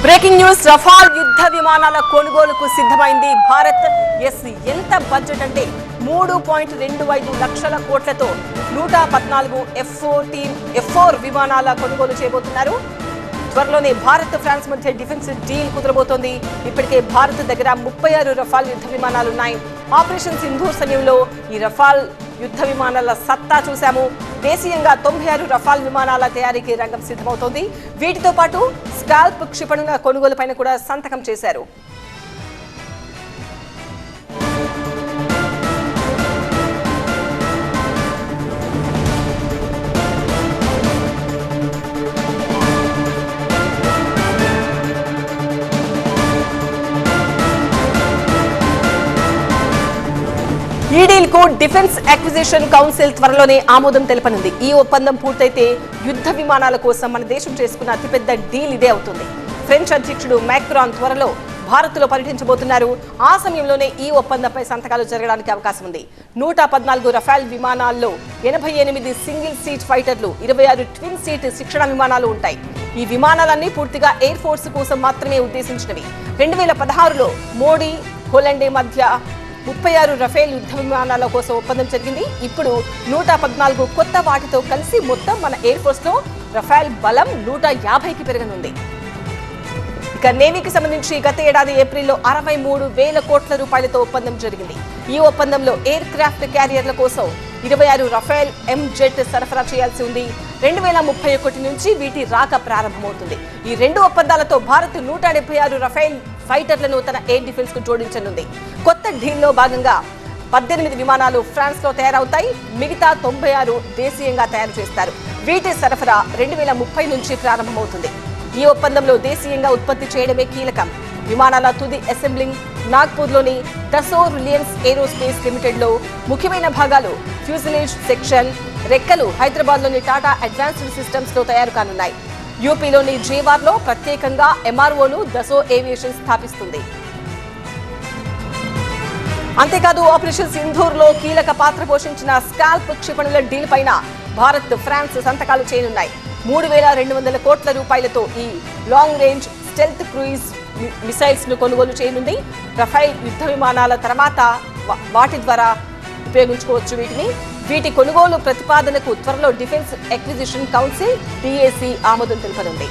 Breaking news రఫాల్ యుద్ధ విమానాల కొనుగోలుకు సిద్ధమైంది భారత్. ఎంత బడ్జెట్ అంటే 3.25 లక్షల కోట్లతో 114 F4 విమానాల కొనుగోలు చేయబోతున్నారు. త్వరలోనే భారత్ ఫ్రాన్స్ మధ్య డిఫెన్స్ డీల్ కుదరబోతోంది. ఇప్పటికే భారత్ దగ్గర 36 రఫాల్ యుద్ధ విమానాలు ఉన్నాయి. ఆపరేషన్ సింధూర్ సమయంలో ఈ రఫాల్ యుద్ధ విమానాల సత్తా చూశాము. దేశీయంగా 96 రఫాల్ విమానాల తయారీకి రంగం సిద్ధమవుతోంది. వీటితో పాటు స్కాల్ప్ క్షిపణుల కొనుగోలుపైన కూడా సంతకం చేశారు. ఈ డీల్ కు డిఫెన్స్ అక్విజిషన్ కౌన్సిల్ త్వరలోనే ఆమోదం తెలపనుంది. ఈ ఒప్పందం పూర్తయితే యుద్ధ విమానాల కోసం మన దేశం చేసుకున్న అతిపెద్ద డీల్ ఇదే అవుతుంది. ఫ్రెంచ్ అధ్యక్షుడు మ్యాక్రాన్ త్వరలో భారత్లో పర్యటించబోతున్నారు. ఆ సమయంలోనే ఈ ఒప్పందంపై సంతకాలు జరగడానికి అవకాశం ఉంది. 114 రఫాల్ విమానాల్లో 88 సింగిల్ సీట్ ఫైటర్లు, 26 ట్విన్ సీట్ శిక్షణ విమానాలు ఉంటాయి. ఈ విమానాలన్నీ పూర్తిగా ఎయిర్ ఫోర్స్ కోసం మాత్రమే ఉద్దేశించినవి. 2016లో మోడీ హోలండే మధ్య 36 రఫేల్ యుద్ధ విమానాల కోసం ఒప్పందం జరిగింది. ఇప్పుడు 114 కొత్త వాటితో కలిసి మొత్తం మన ఎయిర్ ఫోర్స్ లో రఫేల్ బలం 150కి పెరగనుంది. ఇక నేవీకి సంబంధించి గత ఏడాది ఏప్రిల్లో 63,000 కోట్ల రూపాయలతో ఒప్పందం జరిగింది. ఈ ఒప్పందంలో ఎయిర్ క్రాఫ్ట్ క్యారియర్ల కోసం 26 రఫేల్ ఎంజెట్ సరఫరా చేయాల్సి ఉంది. 2031 నుంచి వీటి రాక ప్రారంభమవుతుంది. ఈ రెండు ఒప్పందాలతో భారత్ 176 రఫేల్ ఫైటర్లను తన ఎయిర్ డిఫెన్స్ కు జోడించనుంది. కొత్త డీల్లో భాగంగా 18 విమానాలు ఫ్రాన్స్ లో తయారవుతాయి. మిగతా 96 దేశీయంగా తయారు చేస్తారు. వీటి సరఫరా 2030 నుంచి ప్రారంభమవుతుంది. ఈ ఒప్పందంలో దేశీయంగా ఉత్పత్తి చేయడమే కీలకం. విమానాల తుది అసెంబ్లింగ్ నాగ్పూర్లోని దసోర్ రిలయన్స్ ఏరోస్పేస్ లిమిటెడ్ లో, ముఖ్యమైన భాగాలు ఫ్యూజిలేజ్ సెక్షన్, రెక్కలు హైదరాబాద్లోని టాటా అడ్వాన్స్డ్ సిస్టమ్స్ లో తయారు కానున్నాయి. యూపీలోని జేవార్లో ప్రత్యేకంగా ఎంఆర్ఓను దసో ఏవియేషన్ స్థాపిస్తుంది. అంతేకాదు ఆపరేషన్ సింధూర్ లో కీలక పాత్ర పోషించిన స్కాల్ప్ క్షిపణుల డీల్ పైన భారత్, ఫ్రాన్స్ సంతకాలు చేయనున్నాయి. 3,200 కోట్ల రూపాయలతో ఈ long range stealth cruise missiles ను కొనుగోలు చేయనుంది. రఫైల్ యుద్ధ విమానాల తర్వాత వాటి ద్వారా ఉపయోగించుకోవచ్చు. వీటి కొనుగోలు ప్రతిపాదనకు త్వరలో డిఫెన్స్ అక్విజిషన్ కౌన్సిల్ DAC ఆమోదం తెలపనుంది.